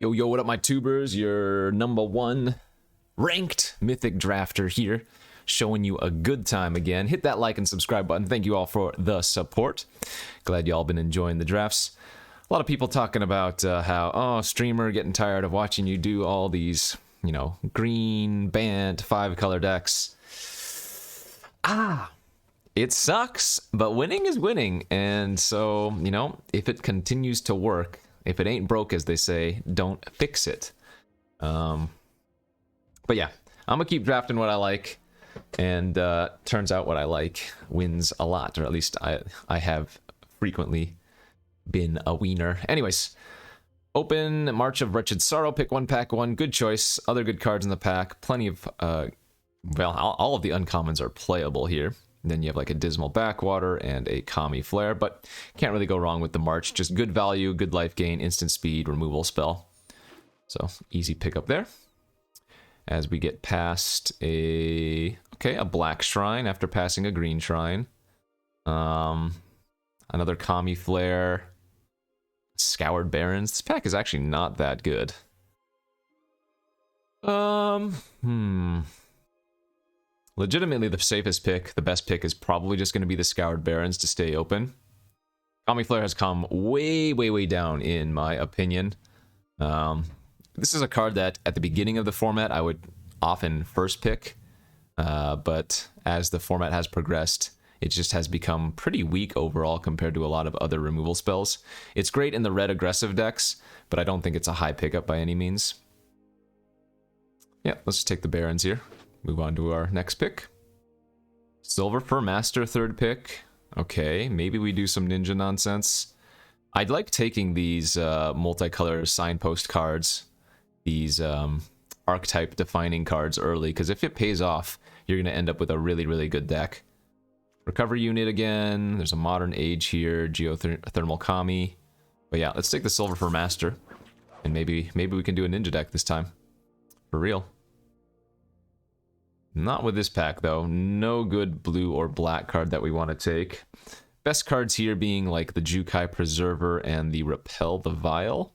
Yo, yo, what up, my tubers? Your #1 ranked Mythic drafter here, showing you a good time again. Hit that like and subscribe button. Thank you all for the support. Glad y'all been enjoying the drafts. A lot of people talking about how, oh, streamer, getting tired of watching you do all these, you know, green, bant, 5-color decks. It sucks, but winning is winning. And so, you know, if it continues to work, if it ain't broke, as they say, don't fix it. But yeah, I'm gonna keep drafting what I like, and turns out what I like wins a lot, or at least I have frequently been a wiener. Anyways, open March of Wretched Sorrow, pick one, pack one. Good choice. Other good cards in the pack. Plenty of, well, all of the uncommons are playable here. And then you have like a Dismal Backwater and a Kami Flare, but can't really go wrong with the March. Just good value, good life gain, instant speed, removal spell. So easy pickup there. As we get past a black shrine after passing a green shrine. Another Kami Flare. Scoured Barrens. This pack is actually not that good. Legitimately, the safest pick, the best pick, is probably just going to be the Scoured Barrens to stay open. Kami Flare has come way, way, way down, in my opinion. This is a card that, at the beginning of the format, I would often first pick. But as the format has progressed, it just has become pretty weak overall compared to a lot of other removal spells. It's great in the red aggressive decks, but I don't think it's a high pickup by any means. Yeah, let's just take the Barrens here. Move on to our next pick. Silver for Master, third pick. Okay, maybe we do some ninja nonsense. I'd like taking these multicolor signpost cards, these archetype defining cards early, because if it pays off, you're going to end up with a really, really good deck. Recovery unit again. There's a Modern Age here, Geothermal Kami. But yeah, let's take the Silver for Master, and maybe we can do a ninja deck this time. For real. Not with this pack, though. No good blue or black card that we want to take. Best cards here being like the Jukai Preserver and the Repel the Vile.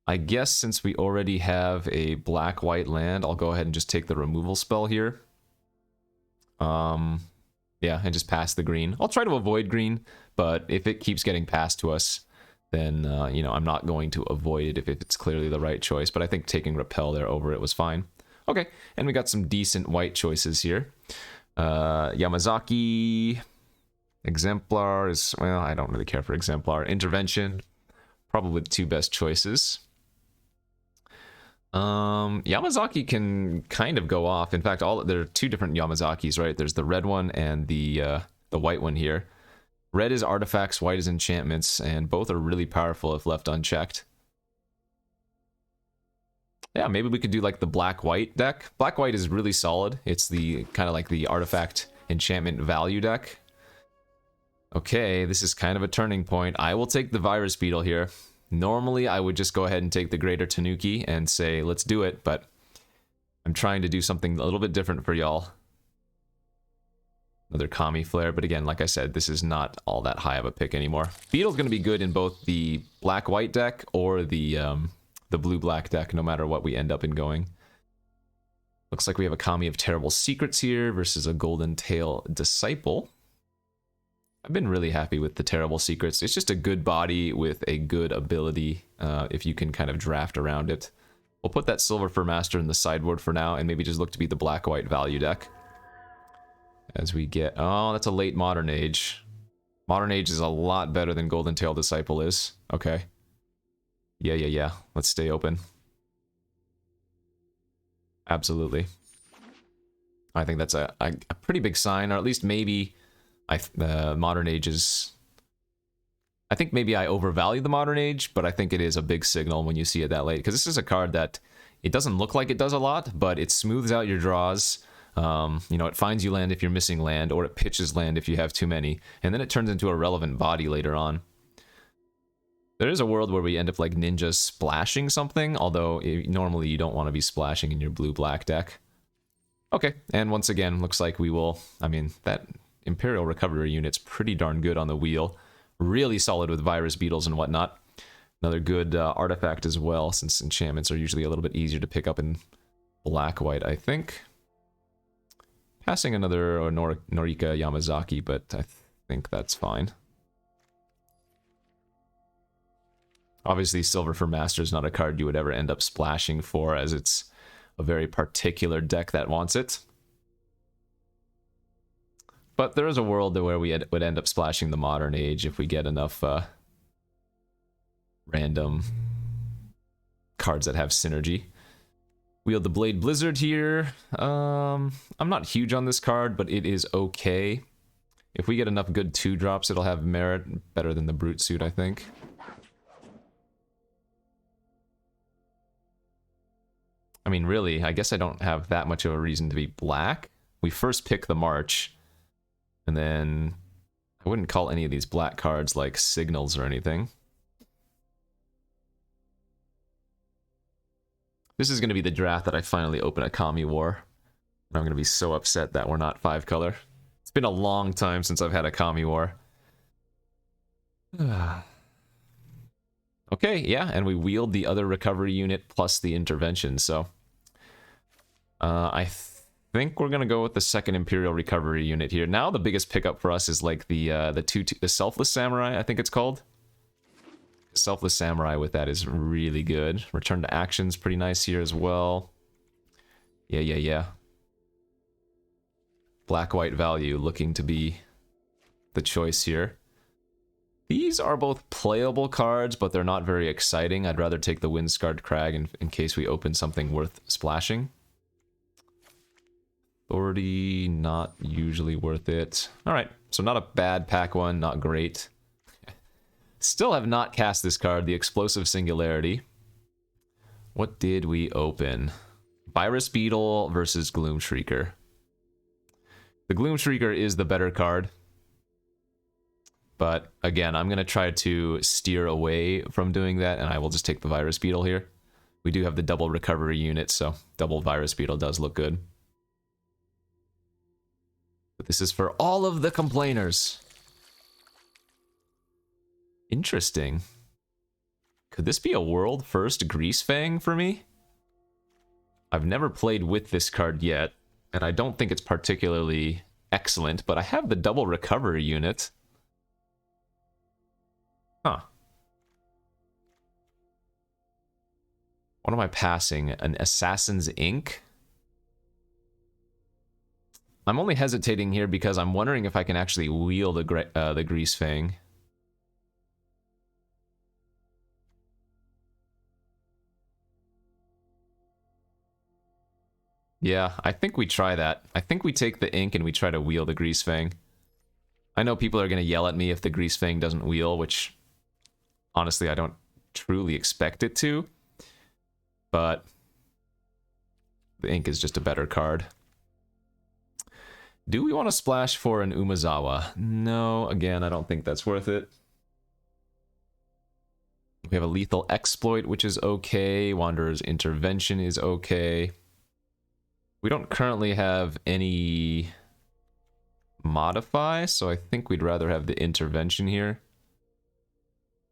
I guess since we already have a black-white land, I'll go ahead and just take the removal spell here. Yeah, and just pass the green. I'll try to avoid green, but if it keeps getting passed to us, then, you know, I'm not going to avoid it if it's clearly the right choice. But I think taking Repel there over it was fine. Okay, and we got some decent white choices here. Yamazaki, Exemplar is, well, I don't really care for Exemplar. Intervention, probably the two best choices. Yamazaki can kind of go off. In fact, there are two different Yamazakis, right? There's the red one and the white one here. Red is artifacts, white is enchantments, and both are really powerful if left unchecked. Yeah, maybe we could do like the black-white deck. Black-white is really solid. It's the kind of like the artifact enchantment value deck. Okay, this is kind of a turning point. I will take the Virus Beetle here. Normally, I would just go ahead and take the Greater Tanuki and say, let's do it, but I'm trying to do something a little bit different for y'all. Another Kami Flare, but again, like I said, this is not all that high of a pick anymore. Beetle's going to be good in both the black-white deck or the blue-black deck, no matter what we end up in going. Looks like we have a Kami of Terrible Secrets here versus a Golden Tail Disciple. I've been really happy with the Terrible Secrets. It's just a good body with a good ability if you can kind of draft around it. We'll put that Silver for Master in the sideboard for now and maybe just look to be the black-white value deck. As we get... Oh, that's a late Modern Age. Modern Age is a lot better than Golden Tail Disciple is. Okay. Yeah. Let's stay open. Absolutely. I think that's a pretty big sign, or at least maybe Modern Age is... I think maybe I overvalue the Modern Age, but I think it is a big signal when you see it that late, because this is a card that it doesn't look like it does a lot, but it smooths out your draws. You know, it finds you land if you're missing land, or it pitches land if you have too many, and then it turns into a relevant body later on. There is a world where we end up like ninjas splashing something, although normally you don't want to be splashing in your blue-black deck. Okay, and once again, looks like we will... I mean, that Imperial Recovery unit's pretty darn good on the wheel. Really solid with Virus Beetles and whatnot. Another good artifact as well, since enchantments are usually a little bit easier to pick up in black-white, I think. Passing another Norika Yamazaki, but I think that's fine. Obviously, Silver for Master is not a card you would ever end up splashing for, as it's a very particular deck that wants it. But there is a world where we would end up splashing the Modern Age if we get enough random cards that have synergy. Wield the Blade Blizzard here. I'm not huge on this card, but it is okay. If we get enough good 2-drops, it'll have merit. Better than the Brute Suit, I think. I mean, really, I guess I don't have that much of a reason to be black. We first pick the March, and then I wouldn't call any of these black cards like signals or anything. This is going to be the draft that I finally open a Kami War. And I'm going to be so upset that we're not 5-color. It's been a long time since I've had a Kami War. Okay, yeah, and we wield the other recovery unit plus the intervention, so... I think we're going to go with the second Imperial recovery unit here. Now the biggest pickup for us is like the Selfless Samurai, I think it's called. Selfless Samurai with that is really good. Return to action's pretty nice here as well. Yeah. Black-white value looking to be the choice here. These are both playable cards, but they're not very exciting. I'd rather take the Windscarred Crag in case we open something worth splashing. Authority, not usually worth it. Alright, so not a bad pack one, not great. Still have not cast this card, the Explosive Singularity. What did we open? Virus Beetle versus Gloom Shrieker. The Gloom Shrieker is the better card. But again, I'm going to try to steer away from doing that, and I will just take the Virus Beetle here. We do have the double recovery unit, so double Virus Beetle does look good. But this is for all of the complainers. Interesting. Could this be a world first Grease Fang for me? I've never played with this card yet, and I don't think it's particularly excellent, but I have the double recovery unit. Huh. What am I passing? An Assassin's Ink? I'm only hesitating here because I'm wondering if I can actually wield the Grease Fang. Yeah, I think we try that. I think we take the ink and we try to wheel the Grease Fang. I know people are going to yell at me if the Grease Fang doesn't wheel, which honestly I don't truly expect it to. But the ink is just a better card. Do we want to splash for an Umezawa? No, again, I don't think that's worth it. We have a Lethal Exploit, which is okay. Wanderer's Intervention is okay. We don't currently have any modify, so I think we'd rather have the intervention here.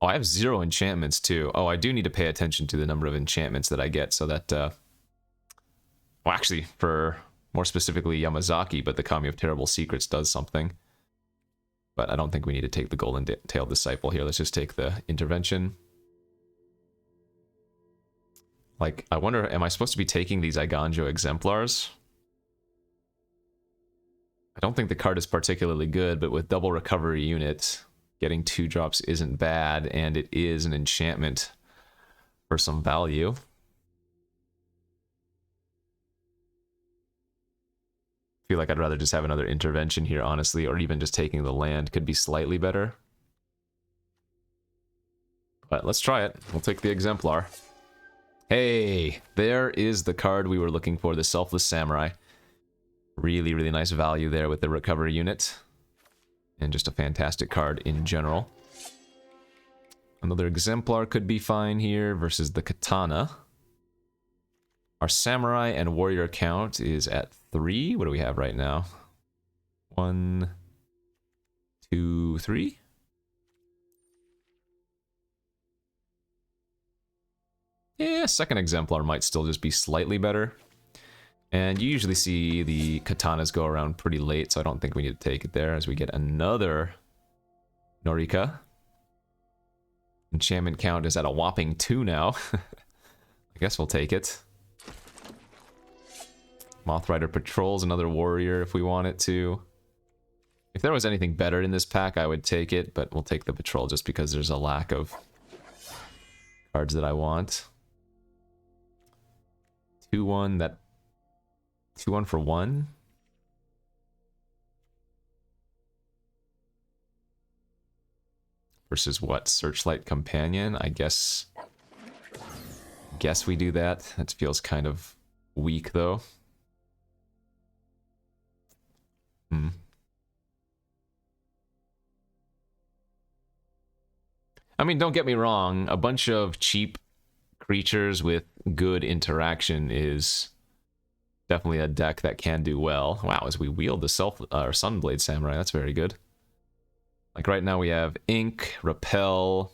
Oh, I have 0 enchantments too. Oh, I do need to pay attention to the number of enchantments that I get so that... well, actually, for more specifically Yamazaki, but the Kami of Terrible Secrets does something. But I don't think we need to take the Golden Tailed Disciple here. Let's just take the intervention. Like, I wonder, am I supposed to be taking these Iganjo Exemplars? I don't think the card is particularly good, but with double recovery unit, getting 2 drops isn't bad, and it is an enchantment for some value. I feel like I'd rather just have another intervention here, honestly, or even just taking the land could be slightly better. But let's try it. We'll take the Exemplar. Hey, there is the card we were looking for, the Selfless Samurai. Really, really nice value there with the recovery unit. And just a fantastic card in general. Another Exemplar could be fine here versus the Katana. Our Samurai and Warrior count is at 3. What do we have right now? 1, 2, 3. Yeah, second exemplar might still just be slightly better. And you usually see the katanas go around pretty late, so I don't think we need to take it there as we get another Norika. Enchantment count is at a whopping 2 now. I guess we'll take it. Mothrider patrols another warrior if we want it to. If there was anything better in this pack, I would take it, but we'll take the patrol just because there's a lack of cards that I want. 2-1, that 2-1 for 1. Versus what? Searchlight Companion? I guess we do that. That feels kind of weak though. I mean, don't get me wrong, a bunch of cheap creatures with good interaction is definitely a deck that can do well. Wow, as we wield the Sunblade Samurai, that's very good. Like right now we have Ink, Repel,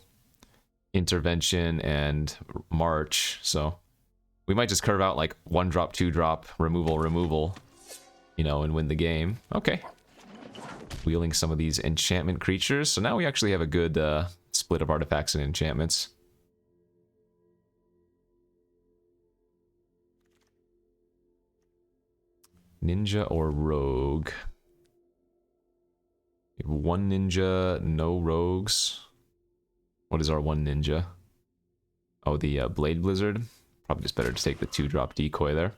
Intervention, and March, so we might just curve out like 1-drop, 2-drop, removal, you know, and win the game. Okay. Wheeling some of these enchantment creatures, so now we actually have a good split of artifacts and enchantments. Ninja or rogue? We have 1 ninja, no rogues. What is our 1 ninja? Oh, the Blade Blizzard. Probably just better to take the 2-drop decoy there.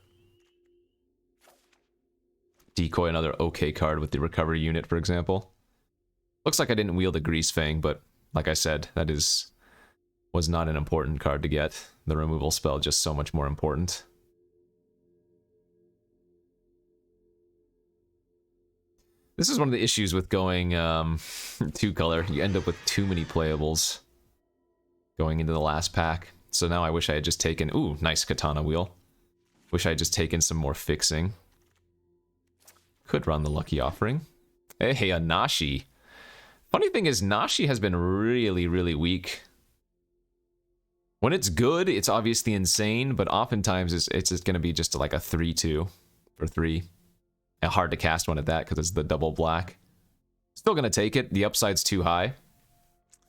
Decoy, another okay card with the recovery unit, for example. Looks like I didn't wield a Grease Fang, but like I said, that was not an important card to get. The removal spell just so much more important. This is one of the issues with going 2-color. You end up with too many playables going into the last pack. So now I wish I had just taken... Ooh, nice katana wheel. Wish I had just taken some more fixing. Could run the Lucky Offering. Hey, a Nashi. Funny thing is, Nashi has been really, really weak. When it's good, it's obviously insane, but oftentimes it's just going to be just like a 3-2 for 3. And hard to cast one at that because it's the double black. Still going to take it. The upside's too high.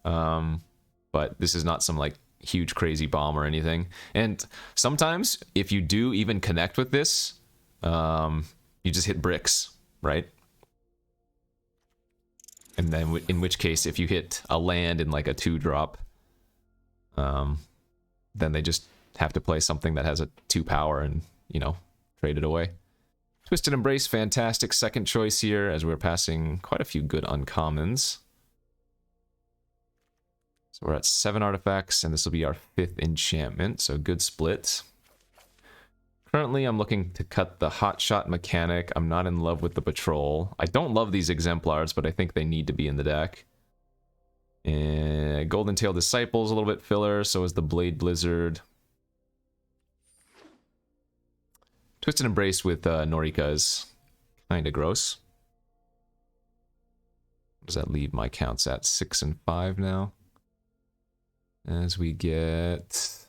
But this is not some like huge crazy bomb or anything. And sometimes if you do even connect with this, you just hit bricks, right? And then in which case, if you hit a land in like a 2-drop, then they just have to play something that has a 2 power and, you know, trade it away. Twisted Embrace, fantastic second choice here, as we're passing quite a few good uncommons. So we're at 7 artifacts, and this will be our 5th enchantment, so good split. Currently, I'm looking to cut the Hot Shot mechanic. I'm not in love with the Patrol. I don't love these exemplars, but I think they need to be in the deck. And Golden Tail Disciple's a little bit filler, so is the Blade Blizzard. Twisted Embrace with Norika is kind of gross. What does that leave my counts at? 6 and 5 now. As we get...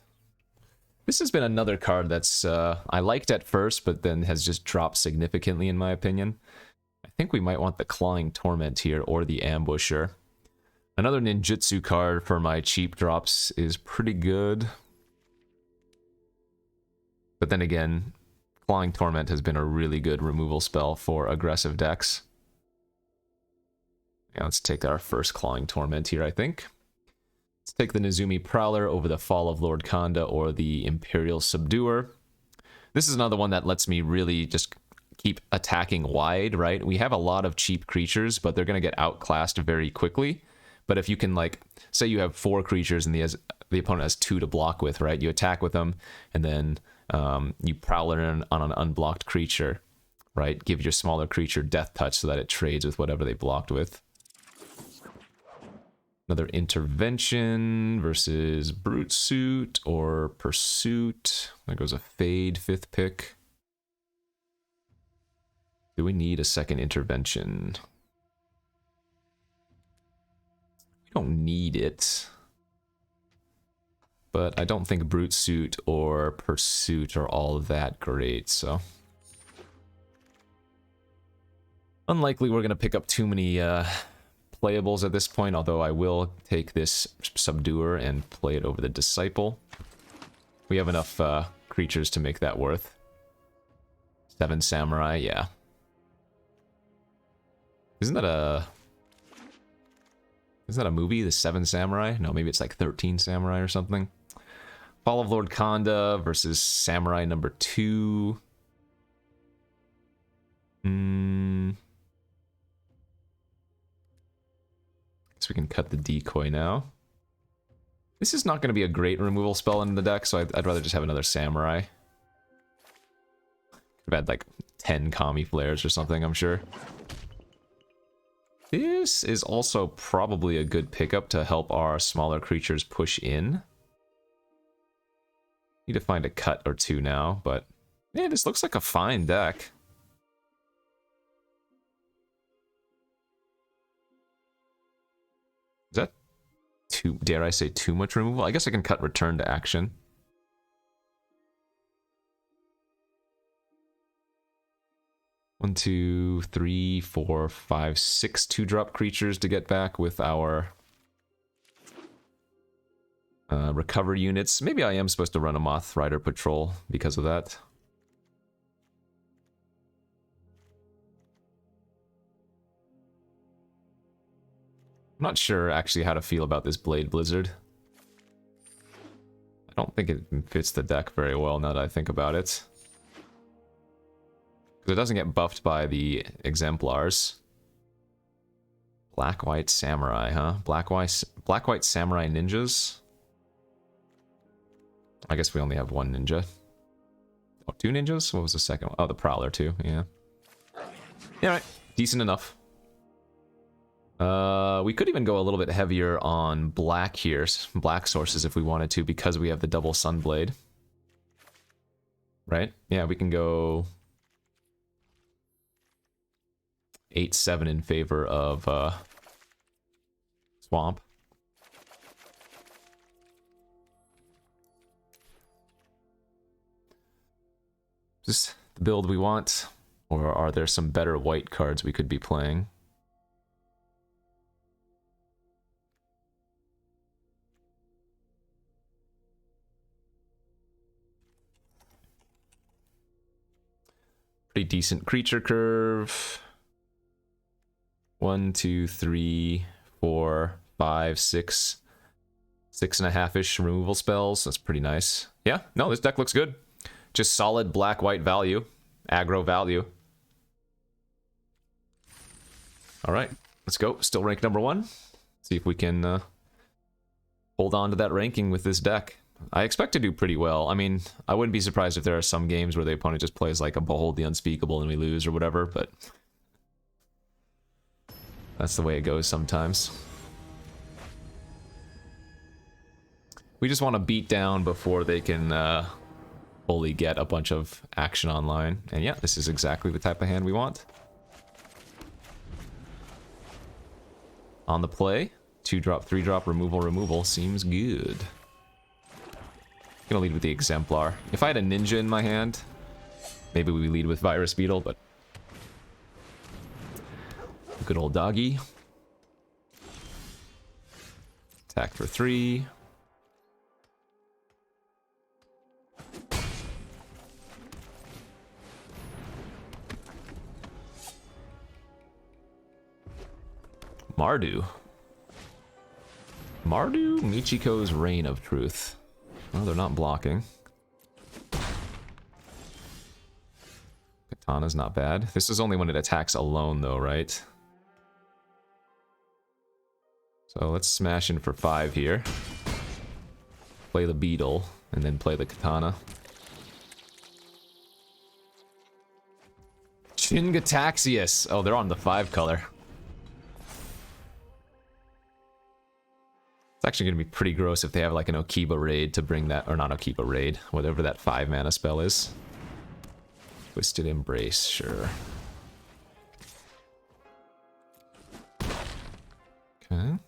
This has been another card that's I liked at first, but then has just dropped significantly in my opinion. I think we might want the Clawing Torment here, or the Ambusher. Another ninjutsu card for my cheap drops is pretty good. But then again, Clawing Torment has been a really good removal spell for aggressive decks. Yeah, let's take our first Clawing Torment here, I think. Let's take the Nezumi Prowler over the Fall of Lord Kanda or the Imperial Subduer. This is another one that lets me really just keep attacking wide, right? We have a lot of cheap creatures, but they're going to get outclassed very quickly. But if you can, like, say you have 4 creatures and the opponent has 2 to block with, right? You attack with them, and then you Prowler in on an unblocked creature, right? Give your smaller creature Death Touch so that it trades with whatever they blocked with. Another Intervention versus Brute Suit or Pursuit. There goes a Fade, 5th pick. Do we need a second Intervention? We don't need it. But I don't think Brute Suit or Pursuit are all that great, so... Unlikely we're going to pick up too many playables at this point, although I will take this Subduer and play it over the Disciple. We have enough creatures to make that worth. 7 Samurai, yeah. Isn't that a movie, The 7 Samurai? No, maybe it's like 13 Samurai or something. Fall of Lord Kanda versus Samurai number 2. Guess we can cut the decoy now. This is not going to be a great removal spell in the deck, so I'd rather just have another Samurai. I've had like 10 Kami Flares or something, I'm sure. This is also probably a good pickup to help our smaller creatures push in. Need to find a cut or two now, but yeah, this looks like a fine deck. Is that too, dare I say, too much removal? I guess I can cut return to action. One, two, three, four, five, six 2-drop creatures to get back with our recover units. Maybe I am supposed to run a Moth Rider Patrol because of that. I'm not sure actually how to feel about this Blade Blizzard. I don't think it fits the deck very well now that I think about it. Because it doesn't get buffed by the Exemplars. Black-White Samurai, huh? Black-White Samurai Ninjas? I guess we only have one ninja. Oh, 2 ninjas? What was the second one? Oh, the Prowler too, yeah. Yeah, right. Decent enough. We could even go a little bit heavier on black here, black sources if we wanted to, because we have the double Sunblade. Right? Yeah, we can go 8-7 in favor of Swamp. Is this the build we want? Or are there some better white cards we could be playing? Pretty decent creature curve. 1, 2, 3, 4, 5, 6. 6.5-ish removal spells. That's pretty nice. Yeah, no, this deck looks good. Just solid black-white value. Aggro value. Alright, let's go. Still rank number 1. See if we can hold on to that ranking with this deck. I expect to do pretty well. I mean, I wouldn't be surprised if there are some games where the opponent just plays like a Behold the Unspeakable and we lose or whatever, but that's the way it goes sometimes. We just want to beat down before they can fully get a bunch of action online. And yeah, this is exactly the type of hand we want. On the play, 2-drop, 3-drop, removal seems good. Gonna lead with the Exemplar. If I had a Ninja in my hand, maybe we lead with Virus Beetle, but good old doggy. Attack for 3. Mardu. Michiko's Reign of Truth. Oh, they're not blocking. Katana's not bad. This is only when it attacks alone, though, right? So let's smash in for 5 here. Play the Beetle, and then play the Katana. Chingataxius! Oh, they're on the 5 color. It's actually going to be pretty gross if they have like an Okiba raid to bring that, or not Okiba raid, whatever that 5-mana spell is. Twisted Embrace, sure. Okay.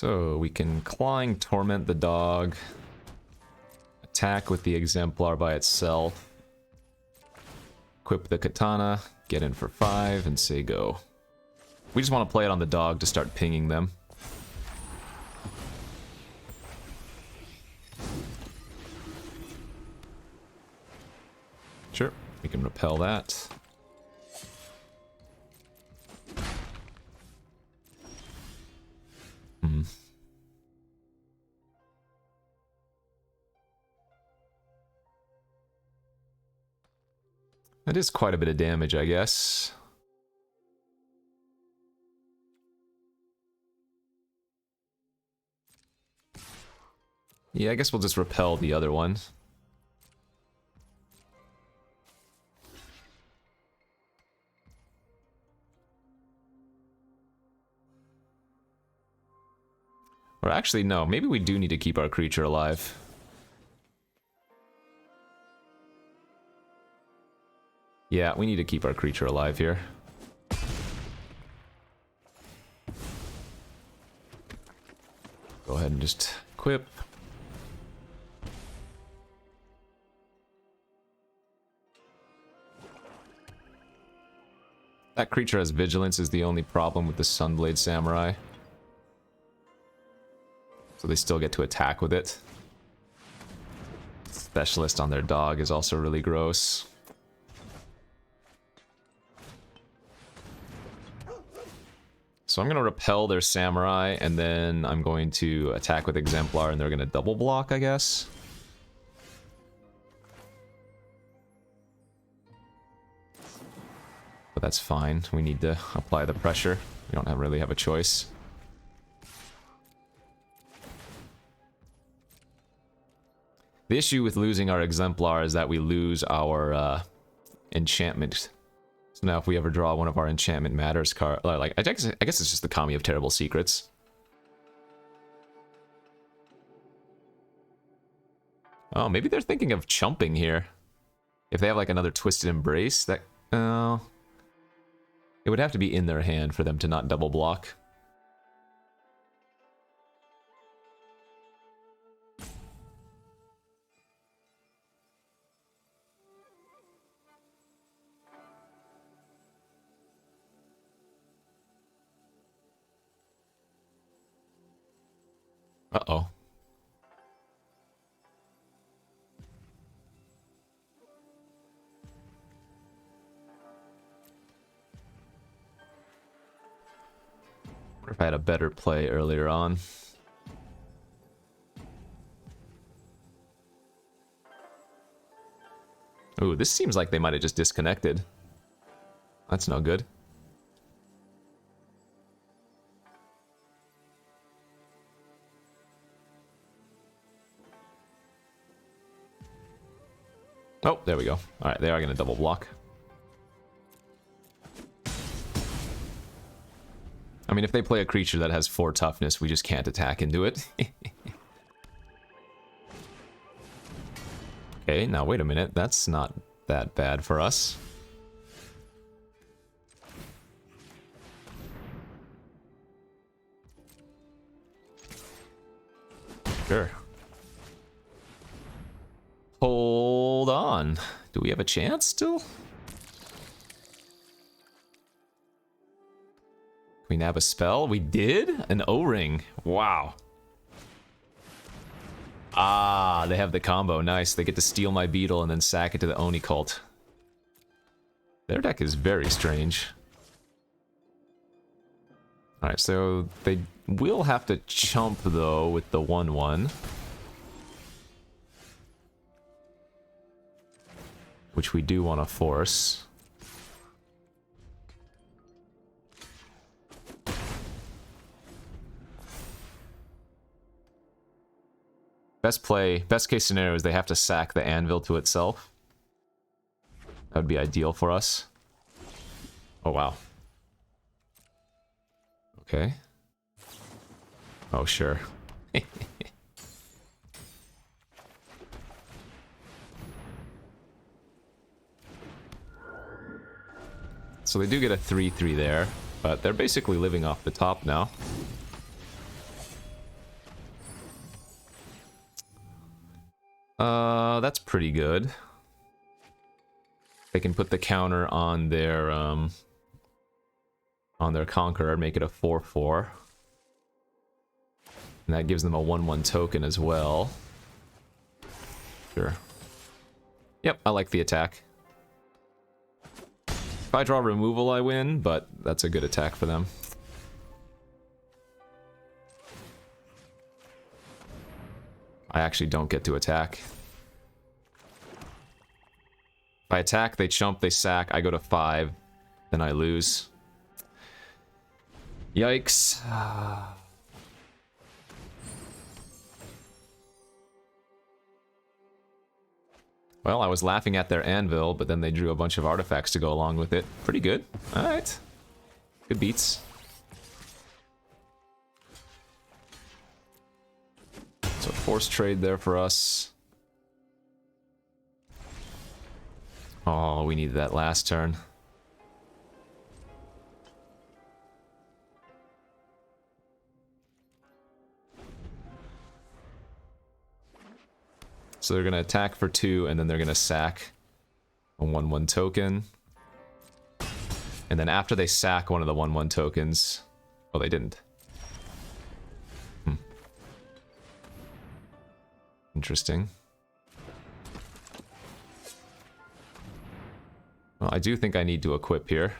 So we can Clawing Torment the dog, attack with the Exemplar by itself, equip the Katana, get in for 5, and say go. We just want to play it on the dog to start pinging them. Sure, we can repel that. That is quite a bit of damage, I guess. Yeah, I guess we'll just repel the other one. Or actually, no, maybe we do need to keep our creature alive. Yeah, we need to keep our creature alive here. Go ahead and just equip. That creature has vigilance is the only problem with the Sunblade Samurai. So they still get to attack with it. Specialist on their dog is also really gross. So I'm going to repel their Samurai, and then I'm going to attack with Exemplar, and they're going to double block, I guess. But that's fine. We need to apply the pressure. We don't really have a choice. The issue with losing our Exemplar is that we lose our enchantment. So now if we ever draw one of our Enchantment Matters card, like I guess it's just the Kami of Terrible Secrets. Oh, maybe they're thinking of chumping here. If they have like another Twisted Embrace, that it would have to be in their hand for them to not double block. Uh-oh. Wonder if I had a better play earlier on. Ooh, this seems like they might have just disconnected. That's no good. Oh, there we go. Alright, they are going to double block. I mean, if they play a creature that has 4 toughness, we just can't attack into it. Okay, now wait a minute. That's not that bad for us. Sure. Hold on. Do we have a chance still? Can we nab a spell? We did? An O-ring. Wow. Ah, they have the combo. Nice. They get to steal my beetle and then sack it to the Oni cult. Their deck is very strange. Alright, so they will have to chump, though, with the 1/1. Which we do want to force. Best case scenario is they have to sack the anvil to itself. That would be ideal for us. Oh, wow. Okay. Oh, sure. So they do get a 3/3 there, but they're basically living off the top now. That's pretty good. They can put the counter on their Conqueror, make it a 4/4. And that gives them a 1/1 token as well. Sure. Yep, I like the attack. If I draw removal, I win, but that's a good attack for them. I actually don't get to attack. If I attack, they chump, they sack, I go to 5, then I lose. Yikes. Well, I was laughing at their anvil, but then they drew a bunch of artifacts to go along with it. Pretty good. Alright. Good beats. So forced trade there for us. Oh, we needed that last turn. So they're going to attack for 2, and then they're going to sack a 1/1 token. And then after they sack one of the 1/1 tokens... Oh, they didn't. Interesting. Well, I do think I need to equip here.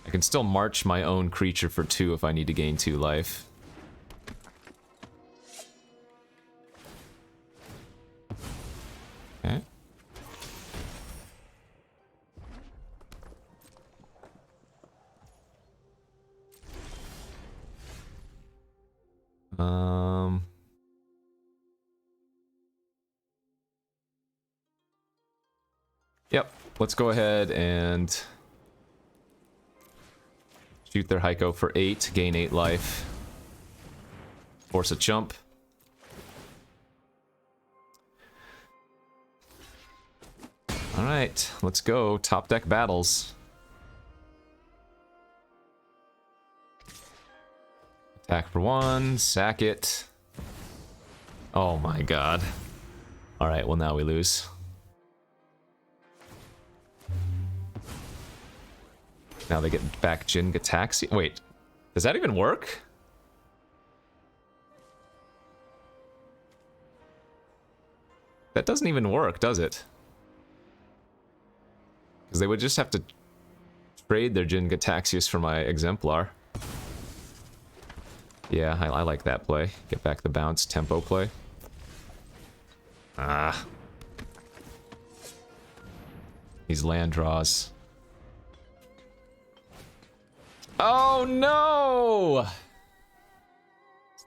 I can still march my own creature for 2 if I need to gain 2 life. Okay. Yep, let's go ahead and shoot their Heiko for 8, gain 8 life. Force a chump. Alright, let's go. Top deck battles. Attack for 1, sack it. Oh my god. Alright, well now we lose. Now they get back Jin Gataxi. Wait, does that even work? That doesn't even work, does it? Because they would just have to trade their Jin Gataxius for my Exemplar. Yeah, I like that play. Get back the bounce, tempo play. Ah. These land draws. Oh no!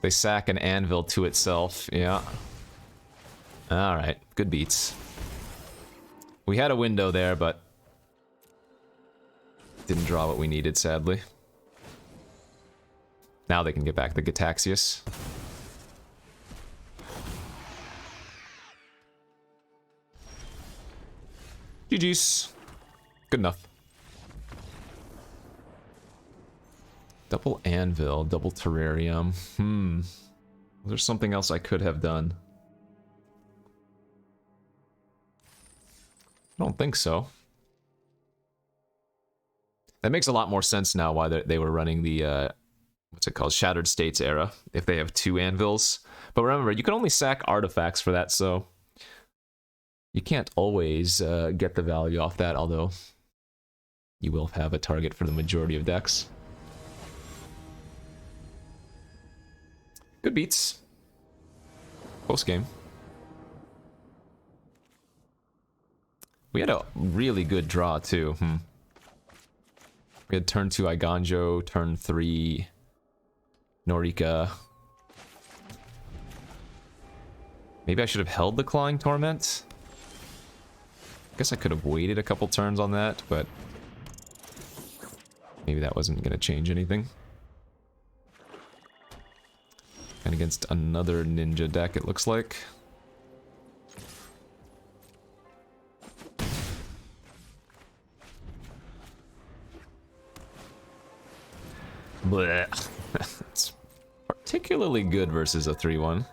They sack an anvil to itself, yeah. Alright, good beats. We had a window there, but didn't draw what we needed, sadly. Now they can get back the Gataxius. GG's. Good enough. Double anvil, double terrarium. There's something else I could have done. I don't think so. That makes a lot more sense now why they were running the, what's it called? Shattered States era, if they have 2 anvils. But remember, you can only sack artifacts for that, so you can't always get the value off that, although you will have a target for the majority of decks. Good beats. Close game. We had a really good draw, too. We had turn 2 Iganjo, turn 3 Norika. Maybe I should have held the Clawing Torment. I guess I could have waited a couple turns on that, but maybe that wasn't going to change anything. And against another ninja deck, it looks like. Blech. It's particularly good versus a 3-1.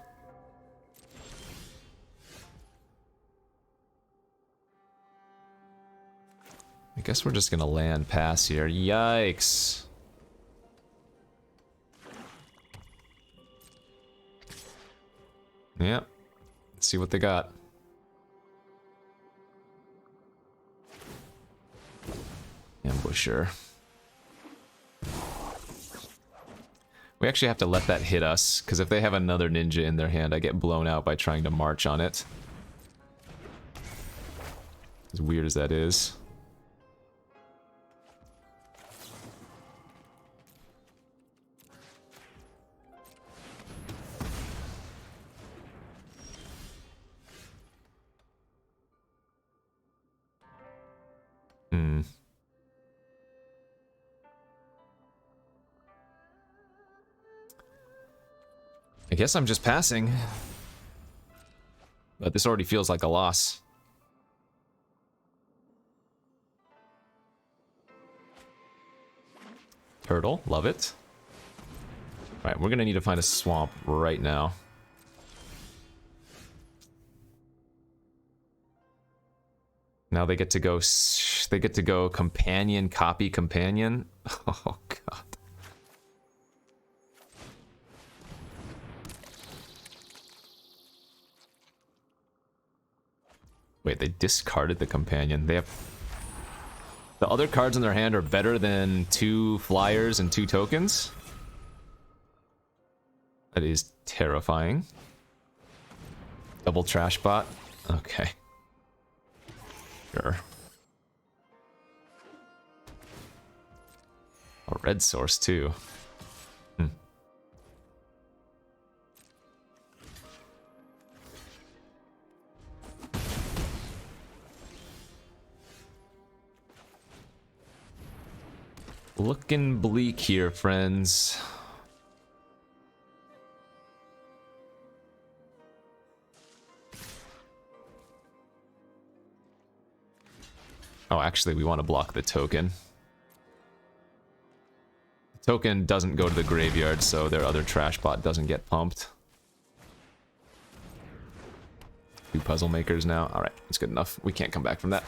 guess we're just gonna land pass here. Yikes. Yeah. Let's see what they got. Ambusher. We actually have to let that hit us, because if they have another ninja in their hand, I get blown out by trying to march on it. As weird as that is. I guess I'm just passing. But this already feels like a loss. Turtle, love it. Alright, we're gonna need to find a swamp right now. Now they get to go companion, copy companion. Oh god. Wait, they discarded the companion. They have... The other cards in their hand are better than 2 flyers and 2 tokens? That is terrifying. Double trash bot? Okay. Sure. A red source too. Looking bleak here, friends. Oh, actually, we want to block the token. The token doesn't go to the graveyard, so their other trash bot doesn't get pumped. 2 puzzle makers now. Alright, that's good enough. We can't come back from that.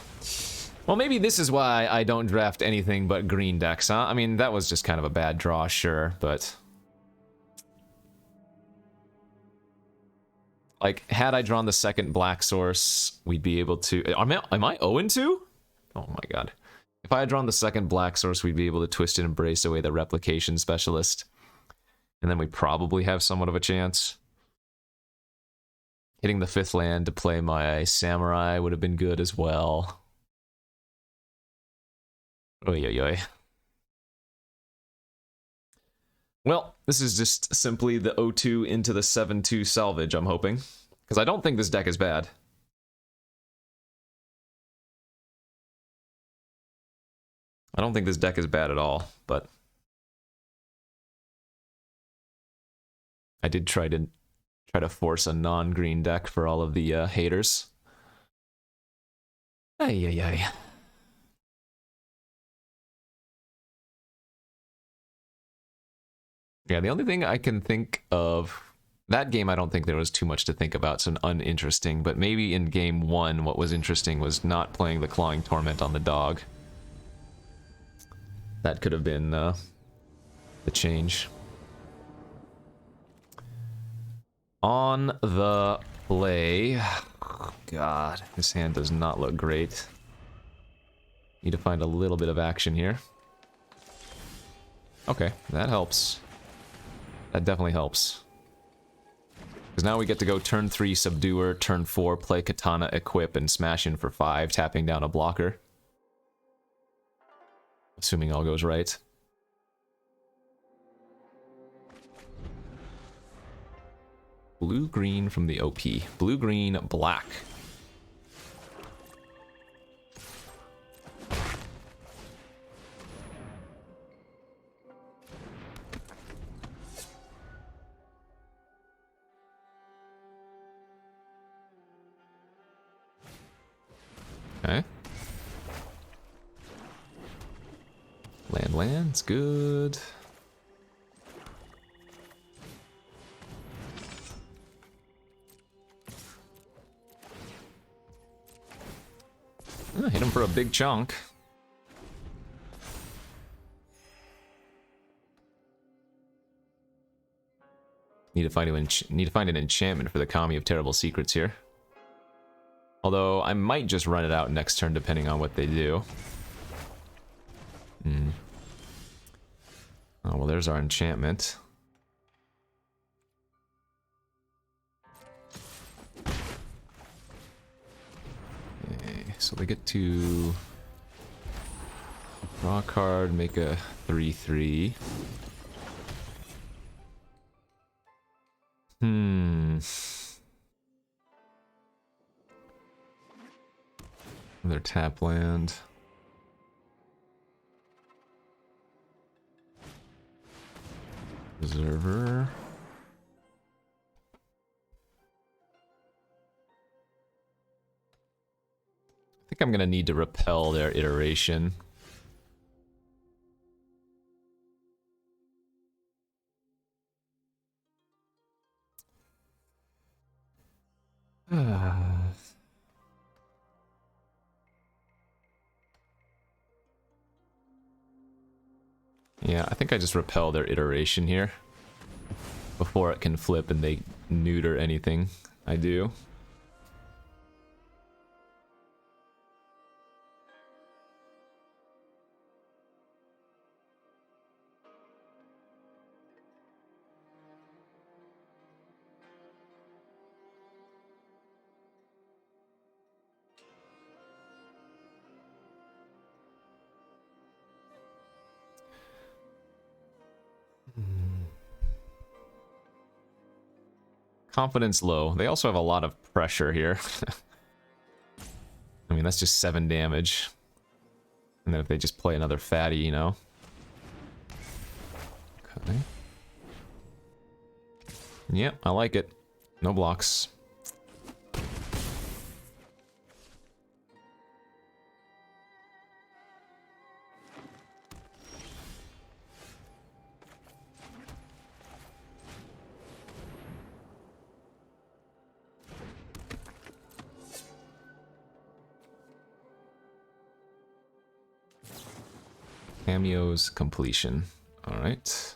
Well, maybe this is why I don't draft anything but green decks, huh? I mean, that was just kind of a bad draw, sure, but... Like, had I drawn the second black source, we'd be able to... Am I 0-2? Oh my god. If I had drawn the second black source, we'd be able to twist and embrace away the replication specialist. And then we probably have somewhat of a chance. Hitting the 5th land to play my samurai would have been good as well. Oy, oy, oy. Well, this is just simply the 0-2 into the 7-2 salvage, I'm hoping. Because I don't think this deck is bad. I don't think this deck is bad at all, but... I did try to force a non-green deck for all of the haters. Ay, ay, ay. Yeah, the only thing I can think of... That game, I don't think there was too much to think about. It's an uninteresting, but maybe in game 1, what was interesting was not playing the Clawing Torment on the dog. That could have been the change. On the play... Oh, God, this hand does not look great. Need to find a little bit of action here. Okay, that helps. That definitely helps. Because now we get to go turn 3 Subduer, turn 4 play Katana, equip, and smash in for 5, tapping down a blocker. Assuming all goes right. Blue-green from the OP. Blue-green, black. Okay. Land's good. Oh, hit him for a big chunk. Need to find an enchantment for the Kami of Terrible Secrets here. Although I might just run it out next turn depending on what they do. Oh well, there's our enchantment. Okay, so they get to draw a card, make a 3/3. Another tap land. Preserver. I think I'm gonna need to repel their iteration. Yeah, I think I just repel their iteration here before it can flip and they neuter anything I do. Confidence low. They also have a lot of pressure here. I mean, that's just 7 damage. And then if they just play another fatty, you know. Okay. Yep, I like it. No blocks. Cameo's completion. All right.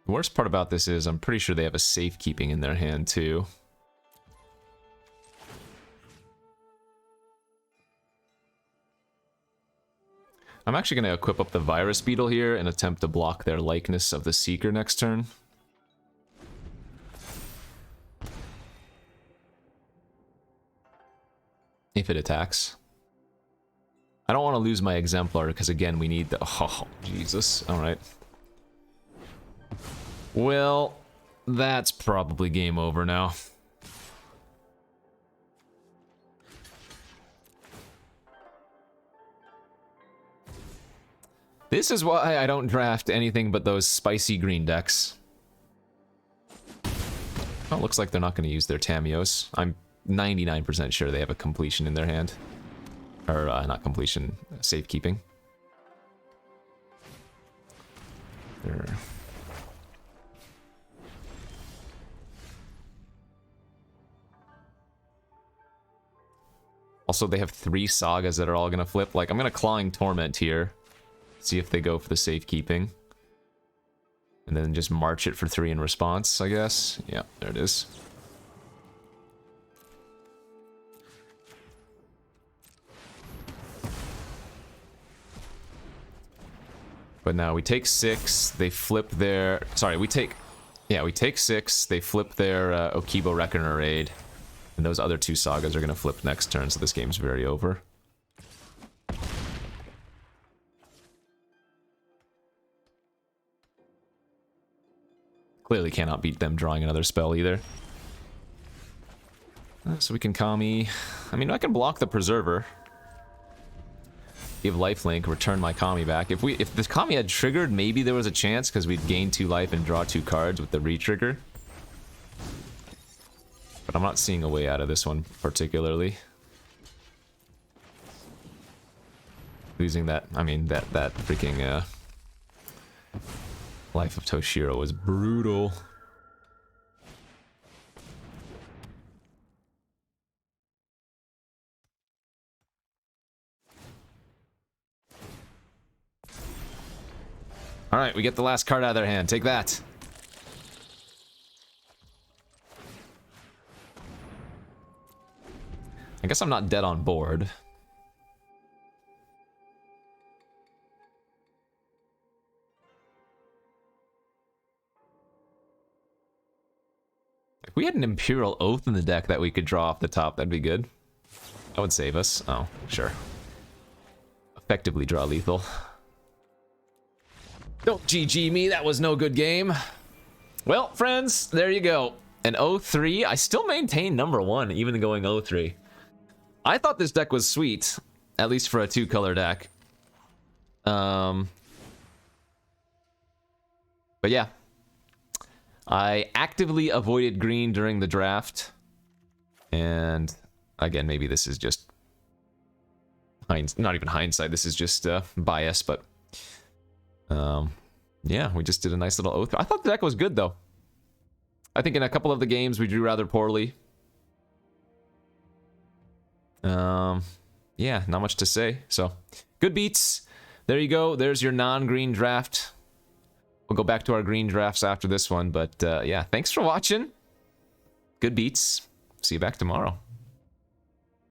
The worst part about this is I'm pretty sure they have a safekeeping in their hand too. I'm actually going to equip up the Virus Beetle here and attempt to block their Likeness of the Seeker next turn. If it attacks. I don't want to lose my Exemplar because again we need the... Oh, Jesus. Alright. Well, that's probably game over now. This is why I don't draft anything but those spicy green decks. Oh, looks like they're not going to use their Tamios. I'm 99% sure they have a completion in their hand. Or, not completion, safekeeping. There. Also, they have 3 sagas that are all going to flip. Like, I'm going to Clawing Torment here. See if they go for the safekeeping. And then just march it for 3 in response, I guess. Yeah, there it is. But now we take 6, they flip their... Sorry, we take 6, they flip their Okibo Reckoner Raid. And those other 2 sagas are going to flip next turn, so this game's very over. Clearly cannot beat them drawing another spell either. So we can Kami... I mean, I can block the Preserver. Give lifelink, return my Kami back. If the Kami had triggered, maybe there was a chance because we'd gain 2 life and draw 2 cards with the re-trigger. But I'm not seeing a way out of this one particularly. Losing that, I mean, that freaking Life of Toshiro was brutal. All right, we get the last card out of their hand. Take that. I guess I'm not dead on board. If we had an Imperial Oath in the deck that we could draw off the top, that'd be good. That would save us. Oh, sure. Effectively draw lethal. Don't GG me, that was no good game. Well, friends, there you go. An 0-3. I still maintain number 1, even going 0-3. I thought this deck was sweet, at least for a 2-color deck. But yeah. I actively avoided green during the draft. And again, maybe this is just not even hindsight, this is just bias, but yeah, we just did a nice little oath. I thought the deck was good though. I think in a couple of the games we drew rather poorly. Yeah, not much to say. So, good beats. There you go. There's your non-green draft. We'll go back to our green drafts after this one, but yeah, thanks for watching. Good beats. See you back tomorrow.